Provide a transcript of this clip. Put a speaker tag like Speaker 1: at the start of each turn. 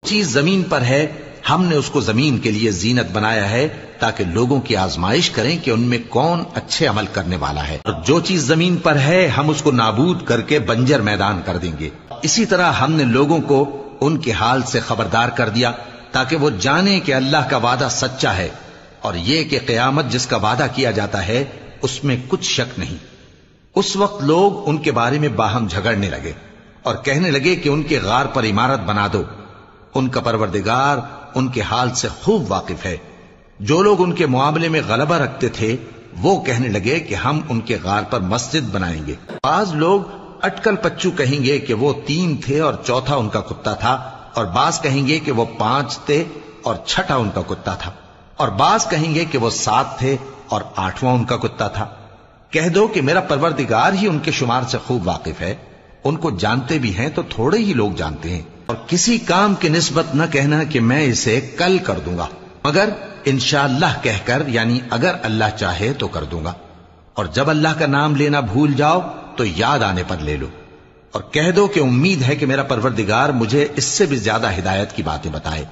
Speaker 1: چیز زمین پر ہے ہم نے اس کو زمین کے لیے زینت بنایا ہے تاکہ لوگوں کی آزمائش کریں کہ ان میں کون اچھے عمل کرنے والا ہے، اور جو چیز زمین پر ہے ہم اس کو نابود کر کے بنجر میدان کر دیں گے۔ اسی طرح ہم نے لوگوں کو ان کے حال سے خبردار کر دیا تاکہ وہ جانیں کہ اللہ کا وعدہ سچا ہے، اور یہ کہ قیامت جس کا وعدہ کیا جاتا ہے اس میں کچھ شک نہیں۔ اس وقت لوگ ان کے بارے میں باہم جھگڑنے لگے اور کہنے لگے کہ ان کے غار پر عمارت بنا دو۔ ان کا پروردگار ان کے حال سے خوب واقف ہے۔ جو لوگ ان کے معاملے میں غلبہ رکھتے تھے وہ کہنے لگے کہ ہم ان کے غار پر مسجد بنائیں گے۔ بعض لوگ اٹکل پچو کہیں گے کہ وہ 3 تھے اور چوتھا ان کا کتا تھا، اور بعض کہیں گے کہ وہ 5 تھے اور چھٹا ان کا کتا تھا، اور بعض کہیں گے کہ وہ 7 تھے اور 8واں ان کا کتا تھا۔ کہہ دو کہ میرا پروردگار ہی ان کے شمار سے خوب واقف ہے، ان کو جانتے بھی ہیں تو تھوڑے ہی لوگ جانتے ہیں۔ اور کسی کام کی نسبت نہ کہنا کہ میں اسے کل کر دوں گا، مگر انشاءاللہ کہہ کر، یعنی اگر اللہ چاہے تو کر دوں گا، اور جب اللہ کا نام لینا بھول جاؤ تو یاد آنے پر لے لو۔ اور کہہ دو کہ امید ہے کہ میرا پروردگار مجھے اس سے بھی زیادہ ہدایت کی باتیں بتائے۔